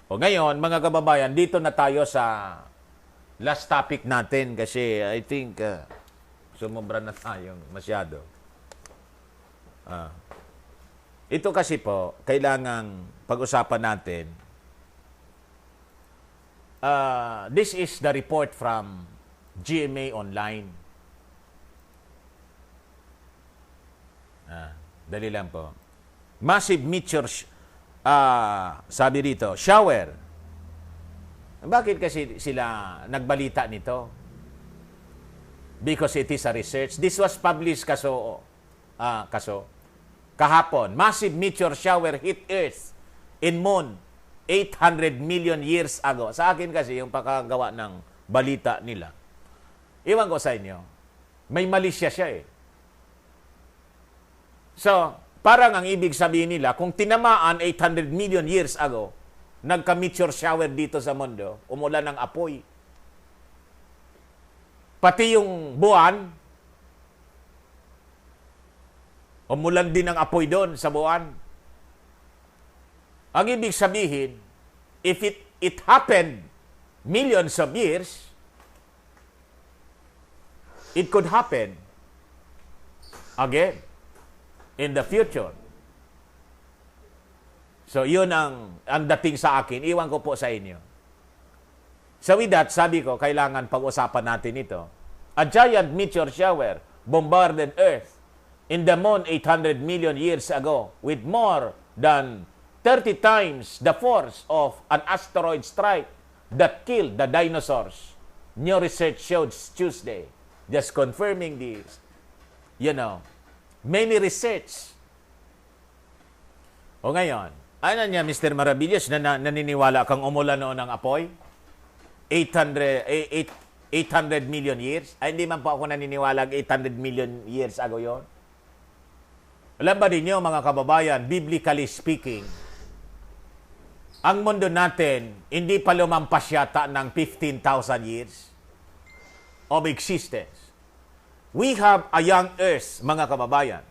O ngayon, mga kababayan, dito na tayo sa last topic natin kasi I think sumobra na tayong masyado. Ito kasi po, kailangang pag-usapan natin. This is the report from GMA Online. Dali lang po. Massive meteor, sabi dito, shower. Bakit kasi sila nagbalita nito? Because it is a research. This was published kahapon. Massive meteor shower hit Earth in Moon 800 million years ago. Sa akin kasi yung pakagawa ng balita nila. Iwan ko sa inyo. May mali siya eh. So, parang ang ibig sabihin nila, kung tinamaan 800 million years ago, nagka-meteor shower dito sa mundo, umulan ng apoy. Pati yung buwan, umulan din ng apoy doon sa buwan. Ang ibig sabihin, if it happened millions of years, it could happen again in the future. So, yun ang dating sa akin. Iwan ko po sa inyo. So, with that, sabi ko, kailangan pag-usapan natin ito. A giant meteor shower bombarded Earth in the Moon 800 million years ago with more than 30 times the force of an asteroid strike that killed the dinosaurs. New research showed Tuesday. Just confirming this. Many research. O ngayon, ano niya, Mr. Maravillas, naniniwala kang umulan noon ng apoy? 800 million years? Ay, hindi man po ako naniniwala 800 million years ago yon. Alam ba ninyo, mga kababayan, biblically speaking, ang mundo natin, hindi pa lumampas yata ng 15,000 years of existence. We have a young earth, mga kababayan.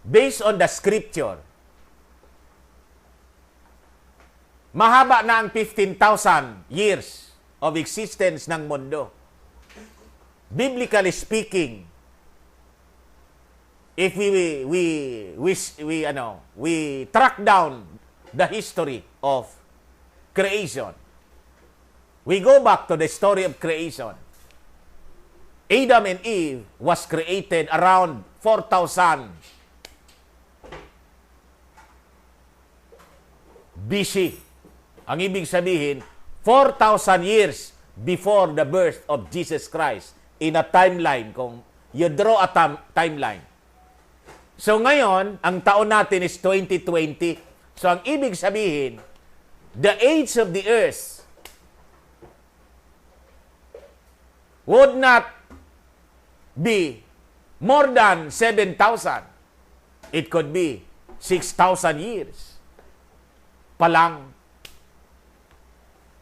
Based on the scripture, mahaba na ang 15,000 years of existence ng mundo. Biblically speaking, if we track down the history of creation, we go back to the story of creation. Adam and Eve was created around 4,000 BC. Ang ibig sabihin, 4,000 years before the birth of Jesus Christ in a timeline, kung you draw a timeline. So ngayon, ang taon natin is 2020. So ang ibig sabihin, the age of the earth would not be more than 7,000. It could be 6,000 years pa lang.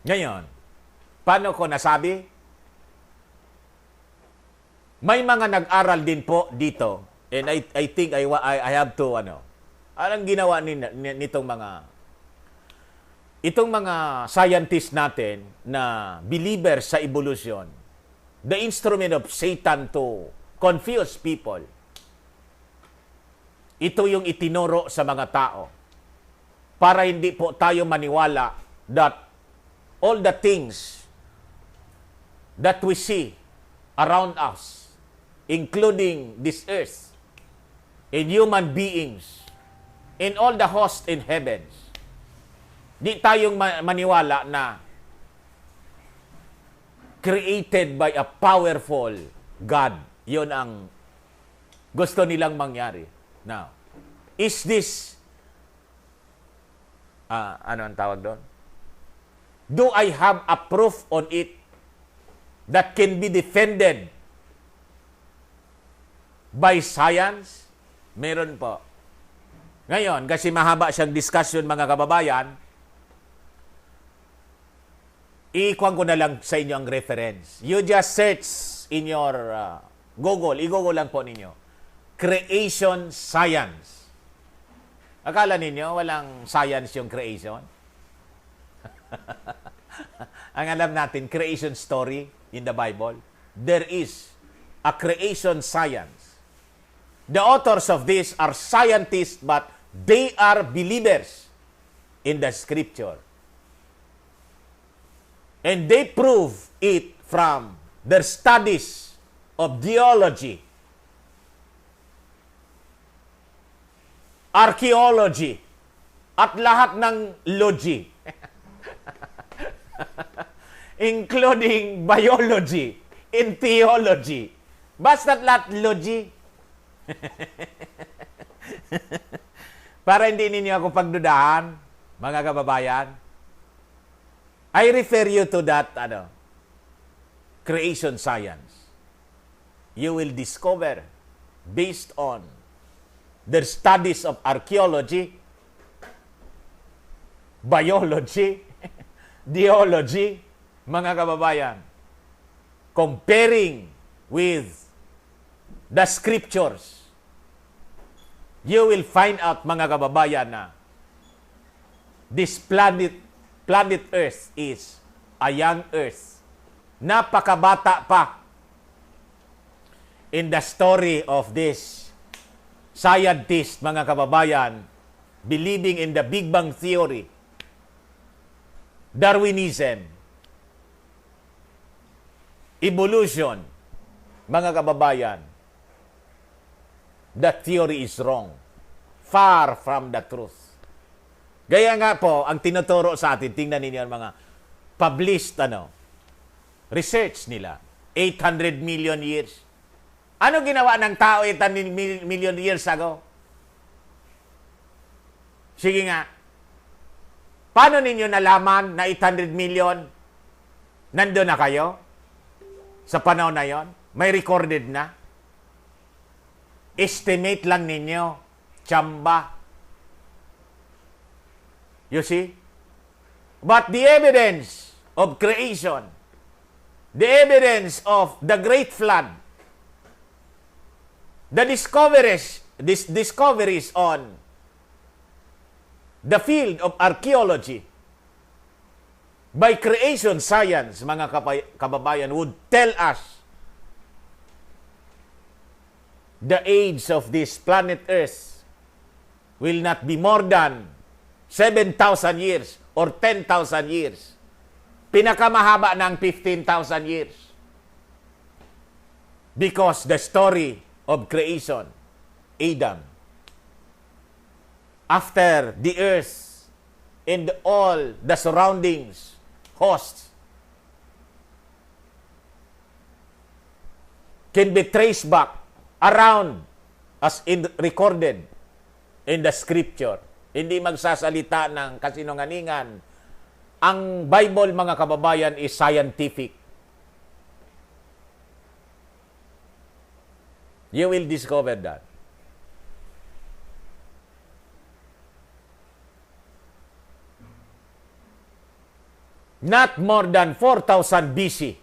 Ngayon, paano ko nasabi? May mga nag-aral din po dito, and I think I have to, anong ginawa nitong itong mga scientists natin na believers sa evolution, the instrument of Satan to confuse people. Ito yung itinuro sa mga tao para hindi po tayo maniwala that all the things that we see around us, including this earth, and human beings, and all the hosts in heavens, di tayong maniwala na created by a powerful God. Yun ang gusto nilang mangyari. Now, is this, ano ang tawag doon? Do I have a proof on it that can be defended by science? Meron po. Ngayon, kasi mahaba siyang discussion, mga kababayan, ikuan ko na lang sa inyo ang reference. You just search in your Google. I-Google lang po ninyo. Creation Science. Akala ninyo walang science yung creation? Ang alam natin, creation story in the Bible, there is a creation science. The authors of this are scientists, but they are believers in the scripture. And they prove it from their studies of theology, archaeology, at lahat ng logy. Including biology and theology. Basta't lahat logy. Para hindi ninyo ako pagdudahan, mga kababayan, I refer you to that creation science. You will discover, based on their studies of archaeology, biology, theology, mga kababayan, comparing with the scriptures, you will find out, mga kababayan, na this planet Earth is a young Earth. Napakabata pa in the story of this scientist, mga kababayan, believing in the Big Bang Theory, Darwinism, evolution, mga kababayan, that theory is wrong. Far from the truth. Gaya nga po, ang tinuturo sa atin, tingnan ninyo ang mga published research nila. 800 million years. Ano ginawa ng tao 800 million years ago? Sige nga. Paano ninyo nalaman na 800 million? Nandun na kayo? Sa panahon na yon? May recorded na? Estimate lang ninyo. Tsamba. You see? But the evidence of creation, the evidence of the great flood, the discoveries on the field of archaeology, by creation science, mga kababayan, would tell us the age of this planet Earth will not be more than 7,000 years or 10,000 years. Pinakamahaba ng 15,000 years. Because the story of creation, Adam, after the earth and all the surroundings, hosts, can be traced back around as recorded in the scripture. Hindi magsasalita ng kasinungalingan. Ang Bible, mga kababayan, is scientific. You will discover that. Not more than 4,000 BC,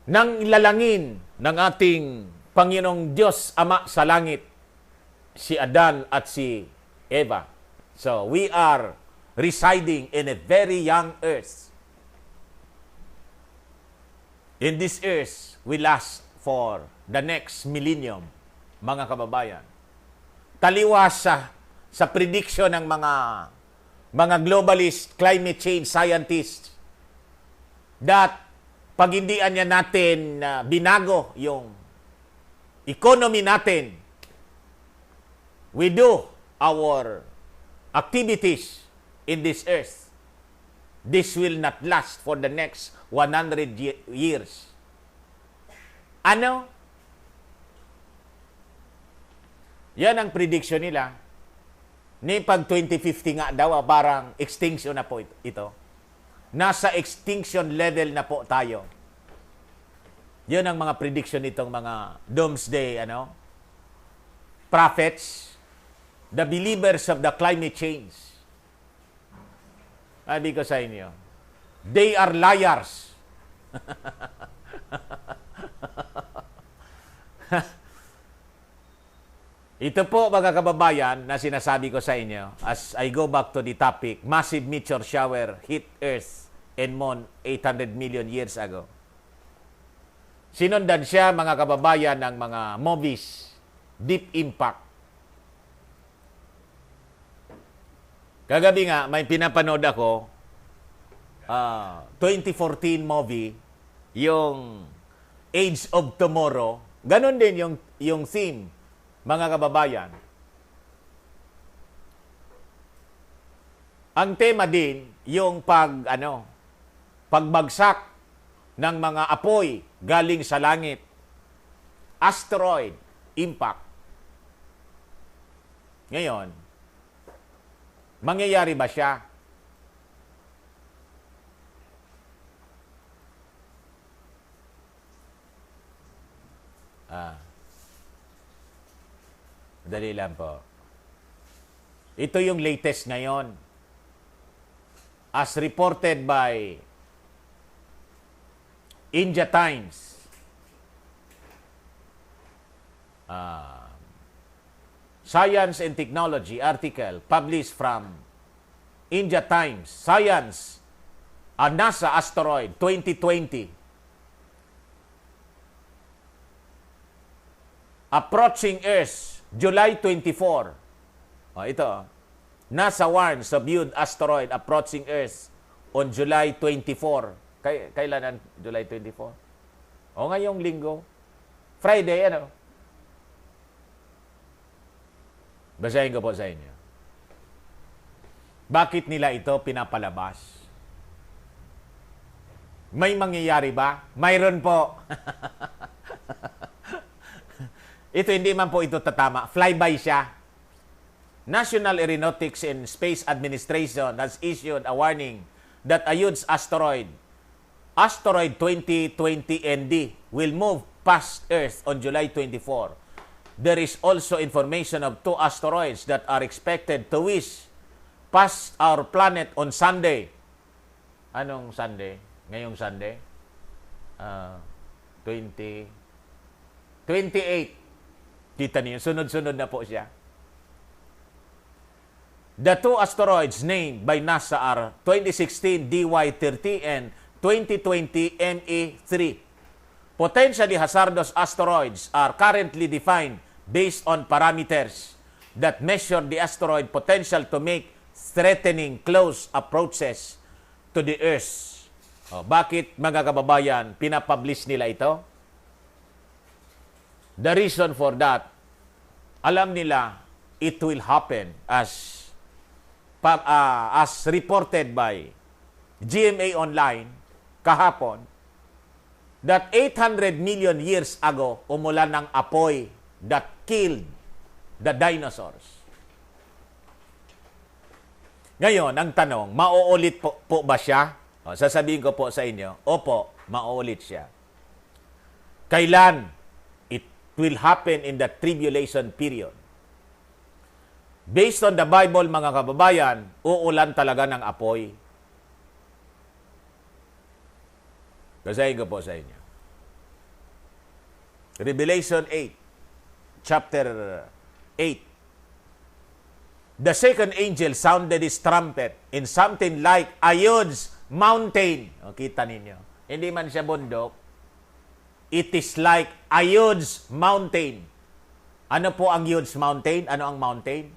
nang ilalangin ng ating Panginoong Diyos Ama sa langit, si Adan at si Eva. So, we are residing in a very young earth. In this earth, we last for the next millennium, mga kababayan. Taliwas sa prediction ng mga globalist, climate change scientists, that pag hindi niya natin binago yung economy natin, we do our activities in this earth, this will not last for the next 100 years. Ano? Yan ang prediction nila. Ni pag 2050 nga daw, parang extinction na po ito. Nasa extinction level na po tayo. Yan ang mga prediction nitong mga doomsday, prophets, the believers of the climate change. Sabi ko sa inyo, they are liars. Ito po mga kababayan na sinasabi ko sa inyo as I go back to the topic, massive meteor shower hit Earth and Moon 800 million years ago. Sinundan siya mga kababayan ng mga movies, Deep Impact. Kagabi nga may pinapanood ako 2014 movie, yung Age of Tomorrow. Ganon din yung theme, mga kababayan. Ang tema din, yung pagbagsak ng mga apoy galing sa langit. Asteroid impact. Ngayon, mangyayari ba siya? Dali lang po. Ito yung latest ngayon. As reported by India Times. Science and Technology article published from India Times. Science, a NASA asteroid 2020. Approaching Earth, July 24. Ito. NASA warns of huge asteroid approaching Earth on July 24. Kailan ang July 24? Ngayong linggo. Friday, ano? Basahin ko po sa inyo. Bakit nila ito pinapalabas? May mangyayari ba? Mayroon po. Ito, hindi man po ito tatama. Flyby siya. National Aeronautics and Space Administration has issued a warning that a huge asteroid 2020 ND, will move past Earth on July 24. There is also information of 2 asteroids that are expected to whiz past our planet on Sunday. Anong Sunday? Ngayong Sunday? 28. Kita niyo, sunod-sunod na po siya. The 2 asteroids named by NASA are 2016 DY30 and 2020 ME3. Potentially hazardous asteroids are currently defined based on parameters that measure the asteroid potential to make threatening close approaches to the Earth. Bakit mga kababayan pinapublish nila ito? The reason for that, alam nila it will happen as reported by GMA Online kahapon, that 800 million years ago, umulan ng apoy that killed the dinosaurs. Ngayon, ang tanong, mauulit po ba siya? Sasabihin ko po sa inyo, opo, mauulit siya. Kailan? It will happen in the tribulation period. Based on the Bible, mga kababayan, uulan talaga ng apoy. Basahin ko po sa inyo. Revelation 8, chapter 8. The second angel sounded his trumpet in something like a huge mountain. Kita ninyo. Hindi man siya bundok. It is like a huge mountain. Ano po ang huge mountain? Ano ang mountain?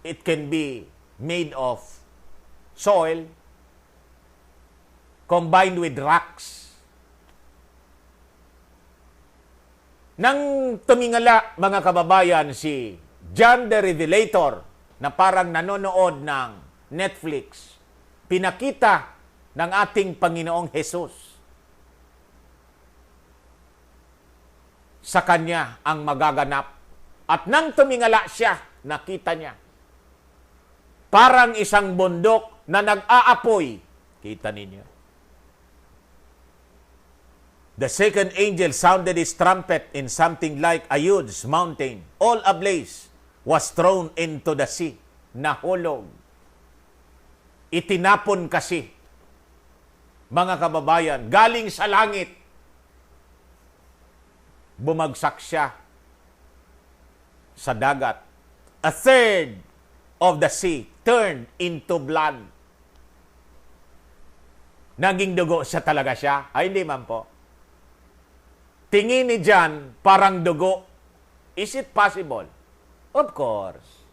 It can be made of soil combined with rocks. Nang tumingala, mga kababayan, si John the Revelator, na parang nanonood ng Netflix, pinakita ng ating Panginoong Jesus sa kanya ang magaganap. At nang tumingala siya, nakita niya parang isang bundok na nag-aapoy. Kita ninyo. The second angel sounded his trumpet in something like a huge mountain, all ablaze, was thrown into the sea. Nahulog. Itinapon kasi, mga kababayan, galing sa langit. Bumagsak siya sa dagat. A third of the sea turned into blood. Naging dugo siya talaga siya? Ay, hindi man po. Tingin ni John, parang dugo. Is it possible? Of course.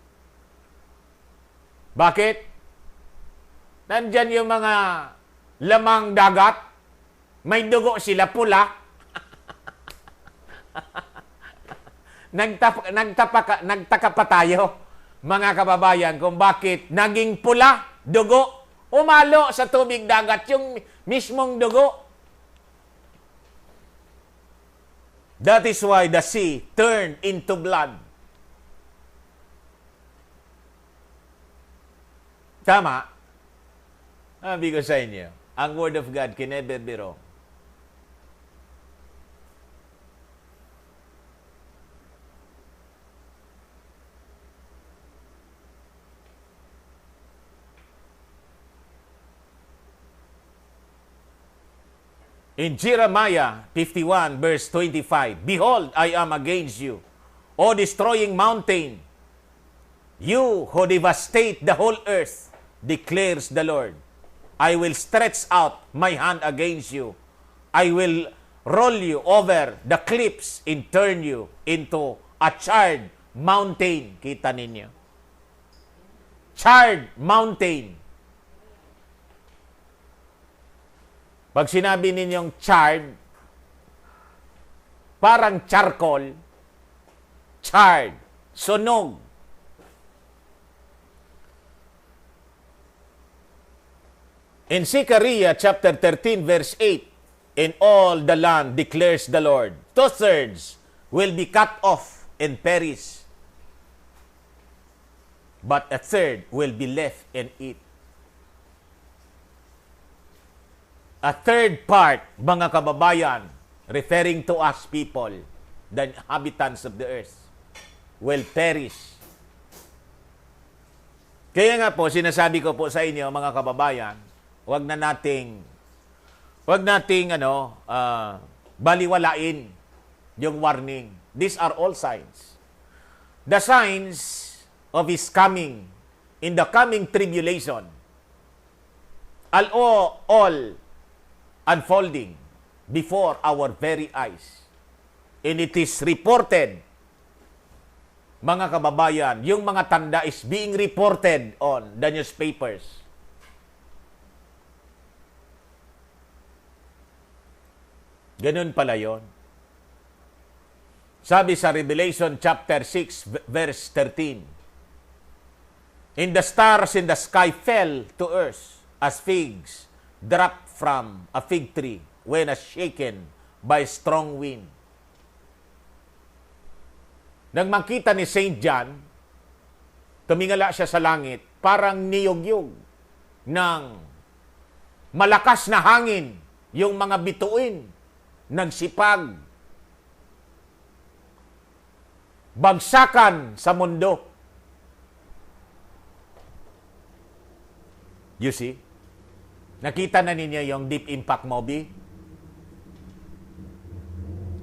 Bakit? Nandyan yung mga lamang dagat. May dugo sila, pula. Nagtaka pa tayo, mga kababayan, kung bakit naging pula, dugo, umalo sa tubig dagat yung mismong dugo. That is why the sea turned into blood. Tama? Sabi ko sa inyo, ang Word of God can never be wrong. In Jeremiah 51 verse 25, Behold, I am against you, O destroying mountain, you who devastate the whole earth, declares the Lord. I will stretch out my hand against you. I will roll you over the cliffs and turn you into a charred mountain. Kita ninyo? Charred mountain. Pag sinabi ninyong charred, parang charcoal, charred, sunog. In Zechariah chapter 13 verse 8, in all the land declares the Lord, 2/3 will be cut off and perish, but 1/3 will be left and eat. A third part, mga kababayan, referring to us people, the inhabitants of the earth, will perish. Kaya nga po, sinasabi ko po sa inyo, mga kababayan, wag nating baliwalain yung warning. These are all signs. The signs of His coming, in the coming tribulation, all unfolding before our very eyes. And it is reported, mga kababayan, yung mga tanda is being reported on the newspapers. Ganun pala yun. Sabi sa Revelation chapter 6 verse 13, And the stars in the sky fell to earth as figs dropped from a fig tree when shaken by strong wind. Nang makita ni Saint John, tumingala siya sa langit, parang niyog-yog ng malakas na hangin, yung mga bituin, nagsipag, bagsakan sa mundo. You see? Nakita na ninyo yung Deep Impact movie?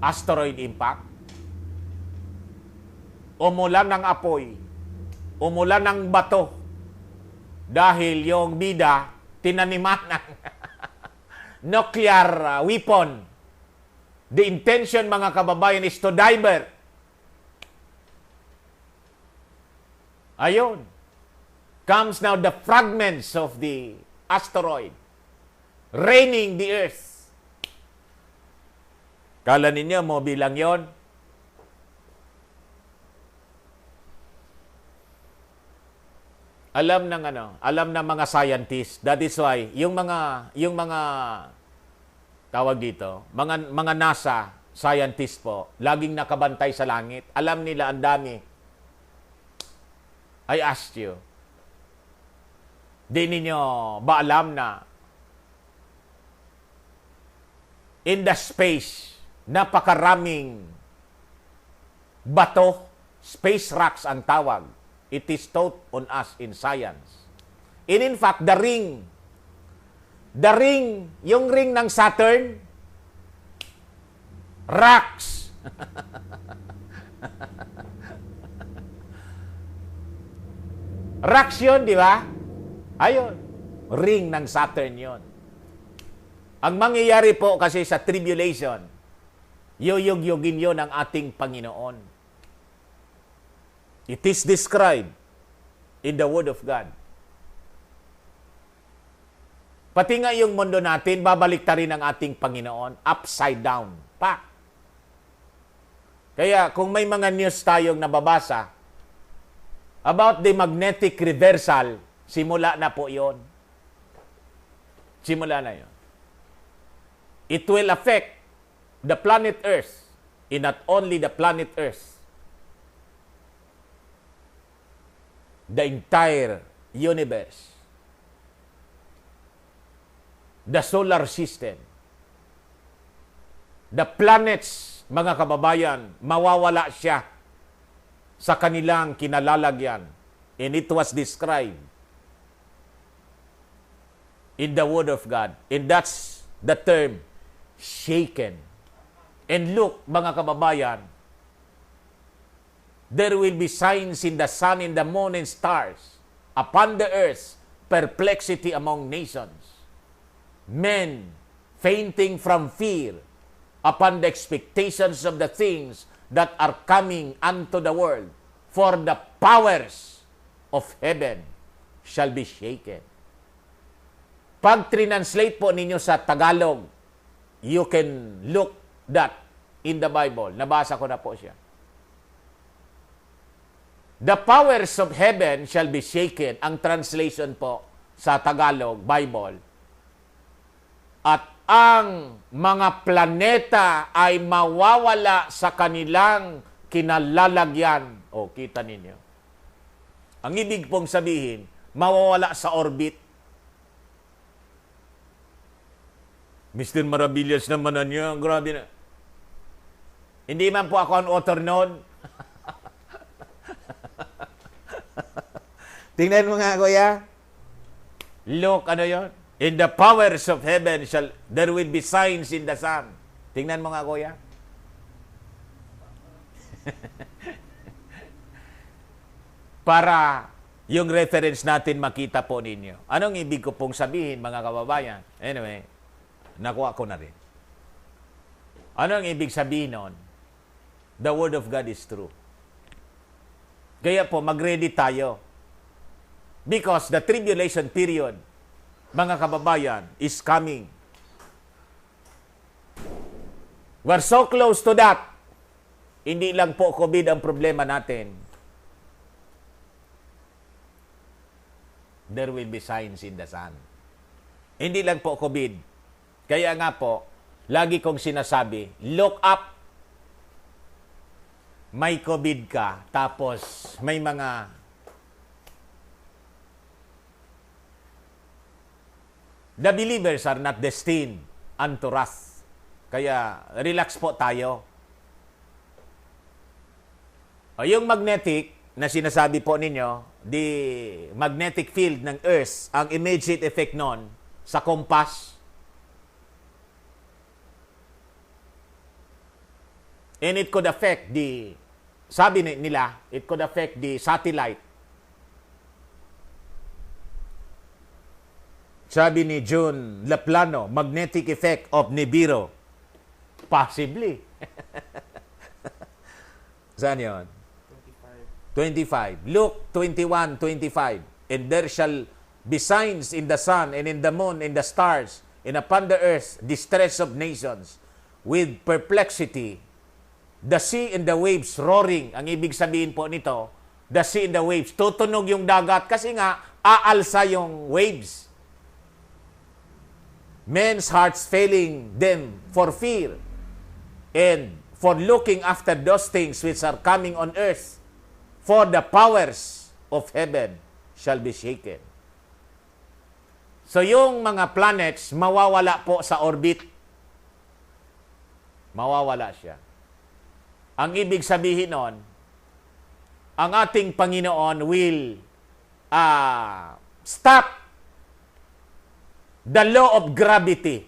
Asteroid Impact? Umulan ng apoy, umulan ng bato, dahil yung bida tinaniman ng nuclear weapon. The intention, mga kababayan, is to divert. Ayun. Comes now the fragments of the asteroid raining the earth. Kala ninyo mo bilang yon? Alam ng mga scientists. That is why yung mga tawag dito, mga NASA scientists po, laging nakabantay sa langit. Alam nila ang dami. I asked you, di ninyo ba alam na in the space, napakaraming bato, space rocks ang tawag. It is taught on us in science. And in fact, the ring, yung ring ng Saturn, rocks. Rocks yun, di ba? Ayun. Ring ng Saturn yun. Ang mangyayari po kasi sa tribulation, yuyug-yugin yun ng ating Panginoon. It is described in the Word of God. Pati nga yung mundo natin, babalik ta rin ang ating Panginoon, upside down pa. Kaya kung may mga news tayong nababasa about the magnetic reversal, simula na po yon. Simula na yon. It will affect the planet Earth, and not only the planet Earth, the entire universe, the solar system, the planets, mga kababayan, mawawala siya sa kanilang kinalalagyan. And it was described in the Word of God. And that's the term, shaken. And look, mga kababayan, there will be signs in the sun, in the moon, and stars, upon the earth, perplexity among nations. Men fainting from fear upon the expectations of the things that are coming unto the world, for the powers of heaven shall be shaken. Pag translate po ninyo sa Tagalog, you can look that in the Bible. Nabasa ko na po siya. The powers of heaven shall be shaken. Ang translation po sa Tagalog, Bible. At ang mga planeta ay mawawala sa kanilang kinalalagyan. O, kita ninyo. Ang ibig pong sabihin, mawawala sa orbit. Mr. Maravillas naman na niya. Grabe na. Hindi man po ako ang author noon. Tingnan mo nga, kuya. Look, ano yon? In the powers of heaven there will be signs in the sun. Tingnan mo nga, kuya. Para yung reference natin makita po ninyo. Anong ibig ko pong sabihin, mga kababayan? Anyway, nakuha ko na rin. Anong ibig sabihin nun? The Word of God is true. Kaya po, mag-ready tayo. Because the tribulation period, mga kababayan, is coming. We're so close to that. Hindi lang po COVID ang problema natin. There will be signs in the sun. Hindi lang po COVID. Kaya nga po, lagi kong sinasabi, look up. May COVID ka, tapos may mga the believers are not destined unto wrath. Kaya, relax po tayo. O, yung magnetic, na sinasabi po ninyo, the magnetic field ng Earth, ang immediate effect nun, sa compass, and it could affect the, sabi nila, it could affect the satellite. Sabi ni June Laplano, magnetic effect of Nibiru. Possibly. Saan yun? 25. Luke 21:25. And there shall be signs in the sun, and in the moon, and the stars, and upon the earth, distress of nations, with perplexity, the sea and the waves roaring. Ang ibig sabihin po nito, the sea and the waves. Tutunog yung dagat kasi nga, aalsa yung waves. Men's hearts failing them for fear and for looking after those things which are coming on earth, for the powers of heaven shall be shaken. So yung mga planets, mawawala po sa orbit. Mawawala siya. Ang ibig sabihin nun, ang ating Panginoon will stop the law of gravity.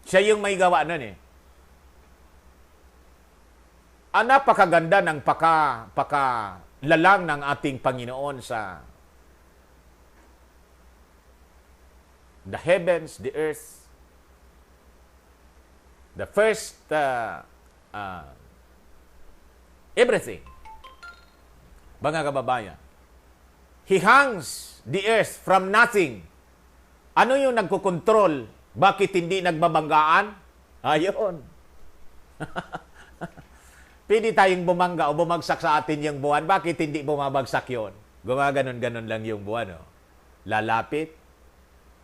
Siya yung may gawa nun eh. Ang napakaganda ng lalang ng ating Panginoon sa the heavens, the earth, the first, everything. Mga kababayan, He hangs the earth from nothing. Ano yung nagkukontrol? Bakit hindi nagbabanggaan? Ayun. Pwede tayong bumangga o bumagsak sa atin yung buwan. Bakit hindi bumabagsak yun? Gumaganon-ganon lang yung buwan. Oh. Lalapit,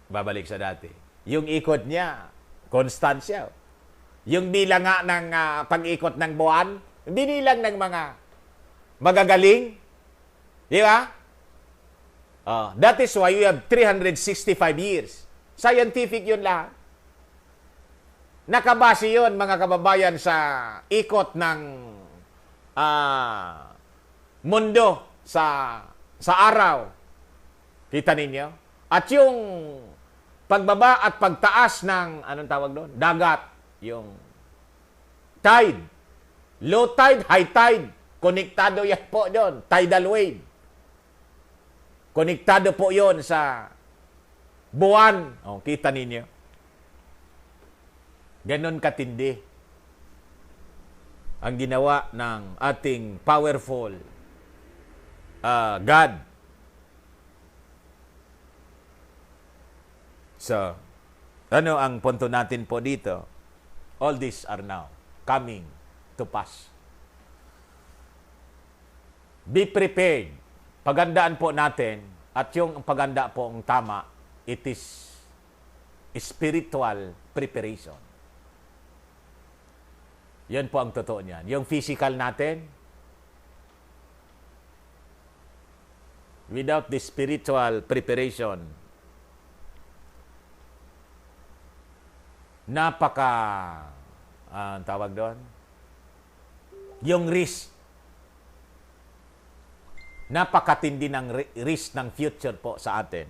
babalik sa dati. Yung ikot niya, constant siya. Yung bilang nga ng pag-ikot ng buwan, binilang ng mga magagaling. Di ba? That is why we have 365 years. Scientific yun lahat. Nakabase yun, mga kababayan, sa ikot ng mundo sa araw. Kita ninyo? At yung pagbaba at pagtaas ng, anong tawag doon? Dagat. Yung tide. Low tide, high tide. Konektado yan po doon. Tidal wave. Konektado po yon sa buwan. Kita ninyo. Ganon katindi ang ginawa ng ating powerful God. So, ano ang punto natin po dito? All these are now coming to pass. Be prepared. Pagandaan po natin, at yung paganda po ang tama, it is spiritual preparation. Yan po ang totoo niyan. Yung physical natin, without the spiritual preparation, ang tawag doon? Yung risk. Napakatindi ng risk ng future po sa atin.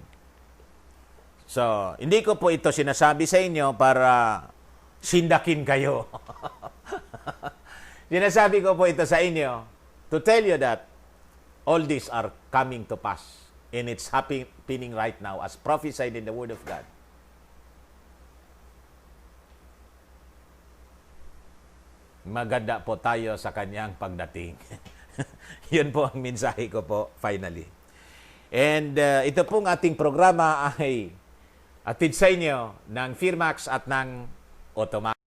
So, hindi ko po ito sinasabi sa inyo para sindakin kayo. Sinasabi ko po ito sa inyo to tell you that all these are coming to pass. And it's happening right now as prophesied in the Word of God. Maganda po tayo sa kanyang pagdating. Yun po ang mensahe ko po finally. And ito pong ating programa ay atid sa inyo ng Firmax at ng Automatic.